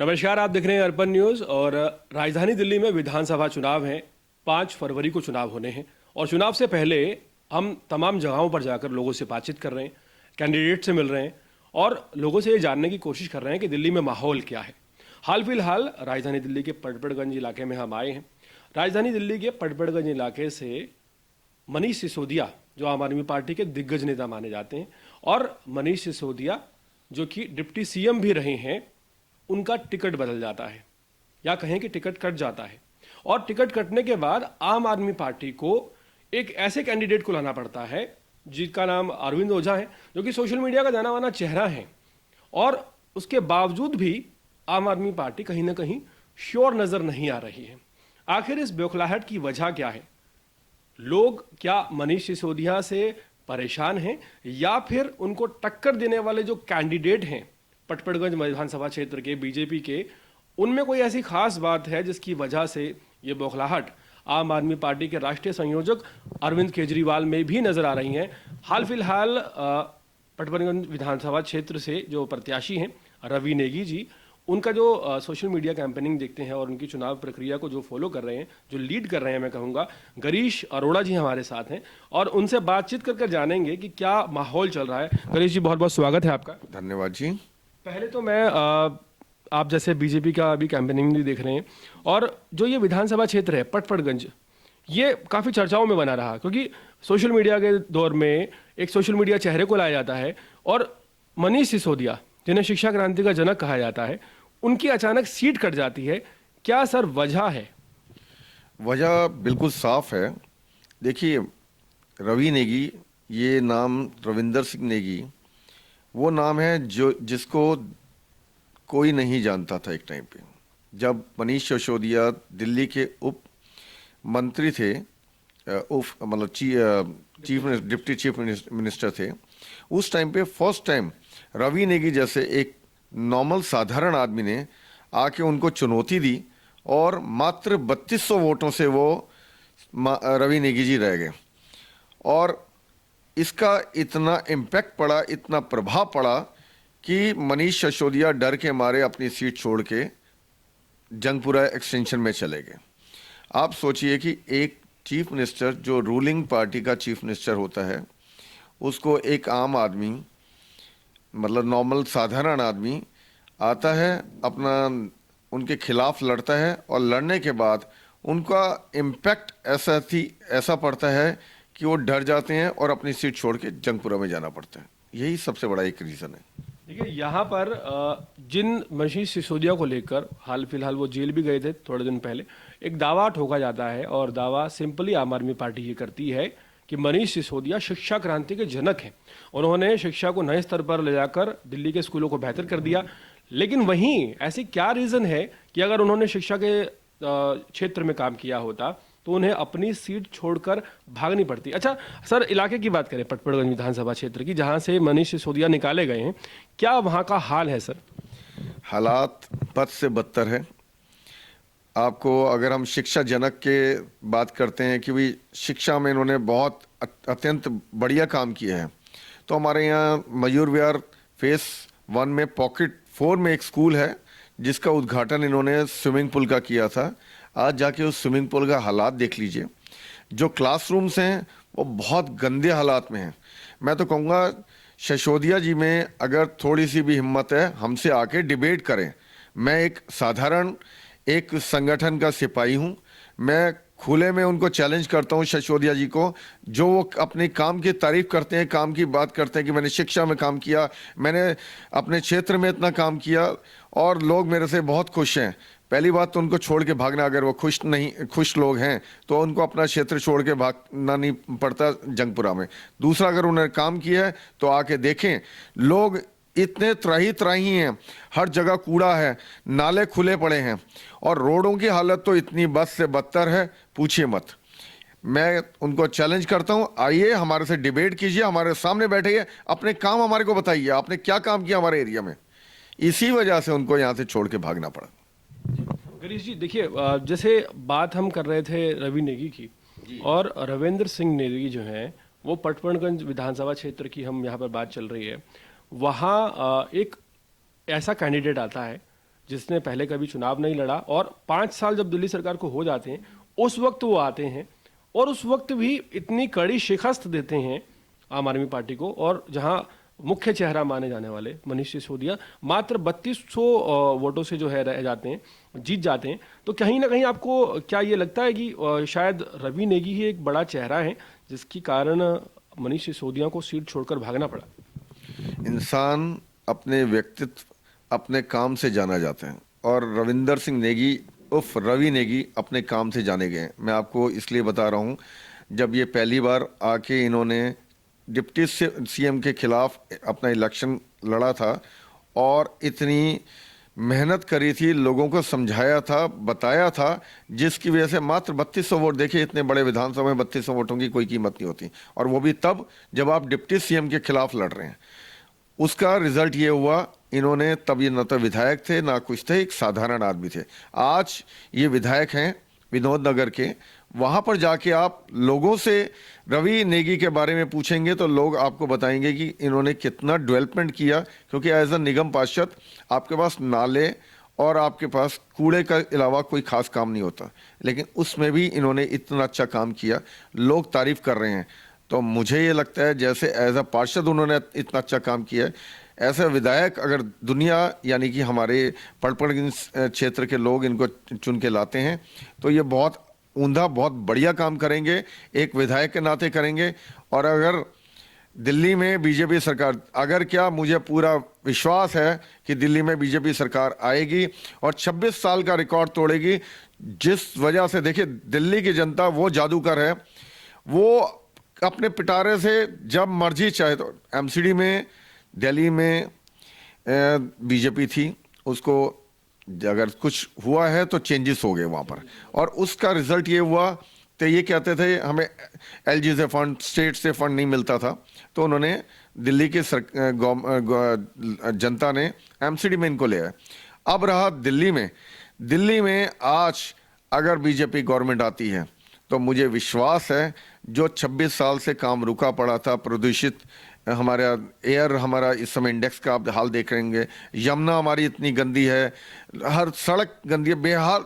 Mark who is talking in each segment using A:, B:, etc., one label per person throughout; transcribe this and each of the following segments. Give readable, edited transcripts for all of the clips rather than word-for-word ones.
A: नमस्कार, आप देख रहे हैं अर्पण न्यूज़। और राजधानी दिल्ली में विधानसभा चुनाव हैं। 5 फरवरी को चुनाव होने हैं और चुनाव से पहले हम तमाम जगहों पर जाकर लोगों से बातचीत कर रहे हैं, कैंडिडेट से मिल रहे हैं और लोगों से ये जानने की कोशिश कर रहे हैं कि दिल्ली में माहौल क्या है। हाल फिलहाल राजधानी दिल्ली के पटपड़गंज इलाके में हम आए हैं। राजधानी दिल्ली के पटपड़गंज इलाके से मनीष सिसोदिया, जो आम आदमी पार्टी के दिग्गज नेता माने जाते हैं, और मनीष सिसोदिया जो कि डिप्टी सीएम भी रहे हैं, उनका टिकट बदल जाता है या कहें कि टिकट कट जाता है। और टिकट कटने के बाद आम आदमी पार्टी को एक ऐसे कैंडिडेट को लाना पड़ता है जिसका नाम अरविंद ओझा है, जो कि सोशल मीडिया का जाना माना चेहरा है। और उसके बावजूद भी आम आदमी पार्टी कहीं ना कहीं श्योर नजर नहीं आ रही है। आखिर इस बौखलाहट की वजह क्या है? लोग क्या मनीष सिसोदिया से परेशान हैं या फिर उनको टक्कर देने वाले जो कैंडिडेट हैं पटपड़गंज विधानसभा क्षेत्र के बीजेपी के, उनमें कोई ऐसी खास बात है जिसकी वजह से ये बौखलाहट आम आदमी पार्टी के राष्ट्रीय संयोजक अरविंद केजरीवाल में भी नजर आ रही हैं? हाल फिलहाल पटपड़गंज विधानसभा क्षेत्र से जो प्रत्याशी हैं रवि नेगी जी, उनका जो सोशल मीडिया कैंपेनिंग देखते हैं और उनकी चुनाव प्रक्रिया को जो फॉलो कर रहे हैं, जो लीड कर रहे हैं, मैं कहूँगा गिरीश अरोड़ा जी हमारे साथ हैं और उनसे बातचीत कर जानेंगे कि क्या माहौल चल रहा है। गिरीश जी, बहुत बहुत स्वागत है आपका।
B: धन्यवाद जी।
A: पहले तो मैं आप जैसे बीजेपी का अभी कैंपेनिंग भी देख रहे हैं और जो ये विधानसभा क्षेत्र है पटपड़गंज, ये काफ़ी चर्चाओं में बना रहा क्योंकि सोशल मीडिया के दौर में एक सोशल मीडिया चेहरे को लाया जाता है और मनीष सिसोदिया, जिन्हें शिक्षा क्रांति का जनक कहा जाता है, उनकी अचानक सीट कट जाती है। क्या सर वजह है?
B: वजह बिल्कुल साफ है। देखिए, रवि नेगी, ये नाम रविंदर सिंह नेगी वो नाम है जो जिसको कोई नहीं जानता था एक टाइम पे। जब मनीष सिसोदिया दिल्ली के उप मंत्री थे, मतलब डिप्टी चीफ मिनिस्टर थे, उस टाइम पे फर्स्ट टाइम रवि नेगी जैसे एक नॉर्मल साधारण आदमी ने आके उनको चुनौती दी और मात्र 3200 वोटों से वो रवि नेगी जी रह गए। और इसका इतना इम्पैक्ट पड़ा, इतना प्रभाव पड़ा कि मनीष सिसोदिया डर के मारे अपनी सीट छोड़ के जंगपुरा एक्सटेंशन में चले गए। आप सोचिए कि एक चीफ मिनिस्टर, जो रूलिंग पार्टी का चीफ मिनिस्टर होता है, उसको एक आम आदमी, मतलब नॉर्मल साधारण आदमी आता है, अपना उनके खिलाफ लड़ता है और लड़ने के बाद उनका इम्पैक्ट ऐसा पड़ता है कि वो डर जाते हैं और अपनी सीट छोड़ के जंगपुरा में जाना पड़ता है। यही सबसे बड़ा एक रीज़न है।
A: देखिए, यहाँ पर जिन मनीष सिसोदिया को लेकर हाल फिलहाल वो जेल भी गए थे थोड़े दिन पहले, एक दावा ठोका जाता है और दावा सिंपली आम आदमी पार्टी ये करती है कि मनीष सिसोदिया शिक्षा क्रांति के जनक हैं। उन्होंने शिक्षा को नए स्तर पर ले जाकर दिल्ली के स्कूलों को बेहतर कर दिया। लेकिन वहीं ऐसी क्या रीज़न है कि अगर उन्होंने शिक्षा के क्षेत्र में काम किया होता तो उन्हें अपनी सीट छोड़कर भागनी पड़ती? अच्छा सर, इलाके की बात करें पटपड़गंज विधानसभा क्षेत्र की, जहां से मनीष सिसोदिया निकाले गए हैं, क्या वहां का हाल है सर?
B: हालात बद से बदतर है। आपको अगर हम शिक्षा जनक के बात करते हैं कि भाई शिक्षा में इन्होंने बहुत अत्यंत बढ़िया काम किया है, तो हमारे यहाँ मयूर विहार फेस 1 में पॉकेट 4 में एक स्कूल है जिसका उद्घाटन इन्होंने स्विमिंग पूल का किया था। आज जाके उस स्विमिंग पूल का हालात देख लीजिए। जो क्लासरूम्स हैं वो बहुत गंदे हालात में हैं। मैं तो कहूँगा सिसोदिया जी में अगर थोड़ी सी भी हिम्मत है, हमसे आके डिबेट करें। मैं एक साधारण एक संगठन का सिपाही हूँ। मैं खुले में उनको चैलेंज करता हूँ सिसोदिया जी को, जो वो अपने काम की तारीफ करते हैं, काम की बात करते हैं कि मैंने शिक्षा में काम किया, मैंने अपने क्षेत्र में इतना काम किया और लोग मेरे से बहुत खुश हैं। पहली बात तो उनको छोड़ के भागना, अगर वो खुश लोग हैं तो उनको अपना क्षेत्र छोड़ के भागना नहीं पड़ता जंगपुरा में। दूसरा, अगर उन्होंने काम किया है तो आके देखें। लोग इतने त्राही हैं, हर जगह कूड़ा है, नाले खुले पड़े हैं और रोडों की हालत तो इतनी बद से बदतर है, पूछिए मत। मैं उनको चैलेंज करता हूं, आइए हमारे से डिबेट कीजिए, हमारे सामने बैठिए, अपने काम हमारे को बताइए, आपने क्या काम किया हमारे एरिया में। इसी वजह से उनको यहाँ से छोड़ के भागना पड़ा।
A: गिरीश जी, देखिए, जैसे बात हम कर रहे थे रवि नेगी की, और रविंद्र सिंह नेगी जो हैं वो पटपड़गंज विधानसभा क्षेत्र की हम यहाँ पर बात चल रही है, वहाँ एक ऐसा कैंडिडेट आता है जिसने पहले कभी चुनाव नहीं लड़ा, और 5 साल जब दिल्ली सरकार को हो जाते हैं उस वक्त वो आते हैं और उस वक्त भी इतनी कड़ी शिकस्त देते हैं आम आदमी पार्टी को, और जहां मुख्य चेहरा माने जाने वाले मनीष सिसोदिया मात्र 3200 वोटों से जो है रह जाते हैं, जीत जाते हैं। तो कहीं ना कहीं आपको क्या ये लगता है कि शायद रवि नेगी ही एक बड़ा चेहरा है जिसके कारण मनीष सिसोदिया को सीट छोड़कर भागना पड़ा?
B: इंसान अपने व्यक्तित्व, अपने काम से जाना जाते हैं, और रविंदर सिंह नेगी उर्फ रवि नेगी अपने काम से जाने गए हैं। मैं आपको इसलिए बता रहा हूं, जब ये पहली बार आके इन्होंने डिप्टी सीएम के खिलाफ अपना इलेक्शन लड़ा था और इतनी मेहनत करी थी, लोगों को समझाया था, बताया था, जिसकी वजह से मात्र 3200 वोट, देखिए इतने बड़े विधानसभा में 3200 वोटों की कोई कीमत नहीं होती, और वो भी तब जब आप डिप्टी सीएम के खिलाफ लड़ रहे हैं। उसका रिजल्ट ये हुआ, इन्होंने तब ये न तो विधायक थे ना कुछ थे, एक साधारण आदमी थे। आज ये विधायक हैं विनोद नगर के। वहां पर जाके आप लोगों से रवि नेगी के बारे में पूछेंगे तो लोग आपको बताएंगे कि इन्होंने कितना डेवलपमेंट किया, क्योंकि एज अ निगम पार्षद आपके पास नाले और आपके पास कूड़े का अलावा कोई खास काम नहीं होता, लेकिन उसमें भी इन्होंने इतना अच्छा काम किया, लोग तारीफ कर रहे हैं। तो मुझे ये लगता है जैसे एज अ पार्षद उन्होंने इतना अच्छा काम किया है, ऐसे विधायक अगर दुनिया यानी कि हमारे पड़पड़ क्षेत्र के लोग इनको चुन के लाते हैं तो ये बहुत उम्दा, बहुत बढ़िया काम करेंगे, एक विधायक के नाते करेंगे। और अगर दिल्ली में बीजेपी सरकार, अगर क्या, मुझे पूरा विश्वास है कि दिल्ली में बीजेपी सरकार आएगी और 26 साल का रिकॉर्ड तोड़ेगी। जिस वजह से देखिए दिल्ली की जनता वो जादूगर है, वो अपने पिटारे से जब मर्जी चाहे तो, एमसीडी में दिल्ली में बीजेपी थी, उसको अगर कुछ हुआ है तो चेंजेस हो गए वहाँ पर, और उसका रिजल्ट ये हुआ। तो ये कहते थे हमें एलजी से फंड, स्टेट से फंड नहीं मिलता था, तो उन्होंने दिल्ली की जनता ने एमसीडी में इनको ले आया। अब रहा दिल्ली में आज अगर बीजेपी गवर्नमेंट आती है तो मुझे विश्वास है जो 26 साल से काम रुका पड़ा था, प्रदूषित हमारा एयर, हमारा इस समय इंडेक्स का आप हाल देख रहेंगे, यमुना हमारी इतनी गंदी है, हर सड़क गंदी है, बेहाल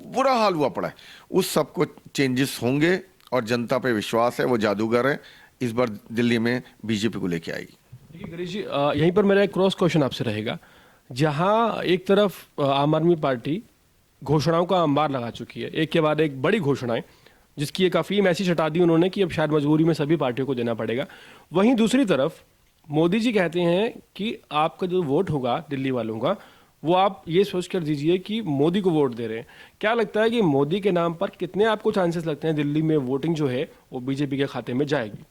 B: बुरा हाल हुआ पड़ा है, उस सब को चेंजेस होंगे और जनता पे विश्वास है, वो जादूगर है, इस बार दिल्ली में बीजेपी को लेके आएगी।
A: देखिए गिरीश जी, यहीं पर मेरा एक क्रॉस क्वेश्चन आपसे रहेगा। जहां एक तरफ आम आदमी पार्टी घोषणाओं का अंबार लगा चुकी है, एक के बाद एक बड़ी घोषणाएं, जिसकी एक अफीम ऐसी छटा दी उन्होंने कि अब शायद मजबूरी में सभी पार्टियों को देना पड़ेगा। वहीं दूसरी तरफ मोदी जी कहते हैं कि आपका जो वोट होगा दिल्ली वालों का, वो आप ये सोच कर दीजिए कि मोदी को वोट दे रहे हैं। क्या लगता है कि मोदी के नाम पर कितने आपको चांसेस लगते हैं दिल्ली में वोटिंग जो है वो बीजेपी के खाते में जाएगी?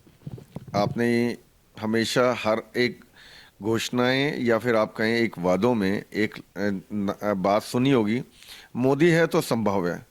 B: आपने हमेशा हर एक घोषणाएं या फिर आप कहें एक वादों में एक बात सुनी होगी, मोदी है तो संभव है।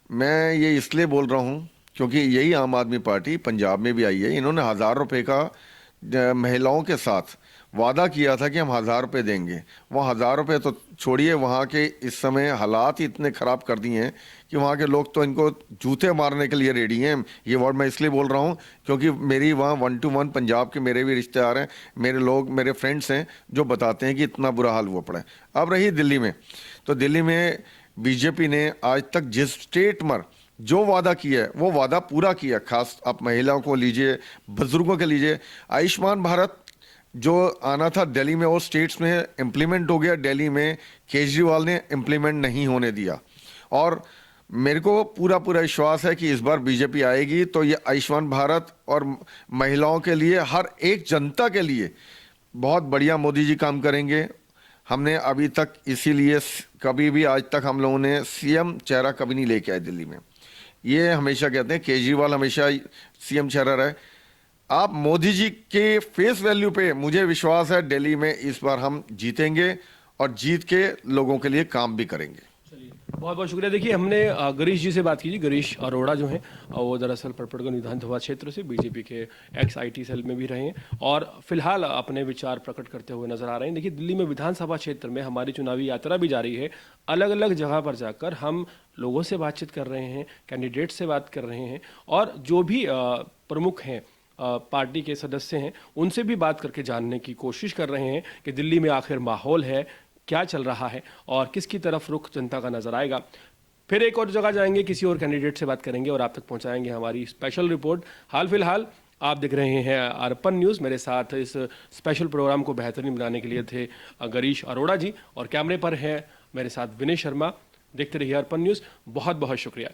B: मैं ये इसलिए बोल रहा हूँ क्योंकि यही आम आदमी पार्टी पंजाब में भी आई है। इन्होंने 1000 रुपये का महिलाओं के साथ वादा किया था कि हम 1000 रुपये देंगे। वो 1000 रुपये तो छोड़िए, वहाँ के इस समय हालात ही इतने ख़राब कर दिए हैं कि वहाँ के लोग तो इनको जूते मारने के लिए रेडी हैं। ये वर्ड मैं इसलिए बोल रहा हूँ क्योंकि मेरी वहाँ 1-to-1 पंजाब के मेरे भी रिश्तेदार हैं, मेरे लोग, मेरे फ्रेंड्स हैं जो बताते हैं कि इतना बुरा हाल हुआ पड़ा है। अब रही दिल्ली में, तो दिल्ली में बीजेपी ने आज तक जिस स्टेट में जो वादा किया है वो वादा पूरा किया। खास आप महिलाओं को लीजिए, बुजुर्गों के लीजिए, आयुष्मान भारत जो आना था दिल्ली में, वो स्टेट्स में इम्प्लीमेंट हो गया, दिल्ली में केजरीवाल ने इम्प्लीमेंट नहीं होने दिया। और मेरे को पूरा विश्वास है कि इस बार बीजेपी आएगी तो ये आयुष्मान भारत और महिलाओं के लिए, हर एक जनता के लिए बहुत बढ़िया मोदी जी काम करेंगे। हमने अभी तक इसीलिए कभी भी आज तक हम लोगों ने सीएम चेहरा कभी नहीं लेके आए दिल्ली में। ये हमेशा कहते हैं केजरीवाल हमेशा सीएम चेहरा रहे। आप मोदी जी के फेस वैल्यू पे मुझे विश्वास है दिल्ली में इस बार हम जीतेंगे और जीत के लोगों के लिए काम भी करेंगे।
A: बहुत बहुत शुक्रिया। देखिए हमने गिरीश जी से बात की। गिरीश अरोड़ा जो हैं वो दरअसल पड़पड़गंज विधानसभा क्षेत्र से बीजेपी के एक्स IT सेल में भी रहे हैं और फिलहाल अपने विचार प्रकट करते हुए नजर आ रहे हैं। देखिए दिल्ली में विधानसभा क्षेत्र में हमारी चुनावी यात्रा भी जारी है। अलग अलग जगह पर जाकर हम लोगों से बातचीत कर रहे हैं, कैंडिडेट से बात कर रहे हैं और जो भी प्रमुख हैं पार्टी के सदस्य हैं उनसे भी बात करके जानने की कोशिश कर रहे हैं कि दिल्ली में आखिर माहौल है क्या चल रहा है और किसकी तरफ रुख जनता का नजर आएगा। फिर एक और जगह जाएंगे, किसी और कैंडिडेट से बात करेंगे और आप तक पहुंचाएंगे हमारी स्पेशल रिपोर्ट। हाल फिलहाल आप देख रहे हैं अर्पण न्यूज़। मेरे साथ इस स्पेशल प्रोग्राम को बेहतरीन बनाने के लिए थे गिरीश अरोड़ा जी, और कैमरे पर हैं मेरे साथ विनय शर्मा। देखते रहिए अर्पण न्यूज़। बहुत बहुत शुक्रिया।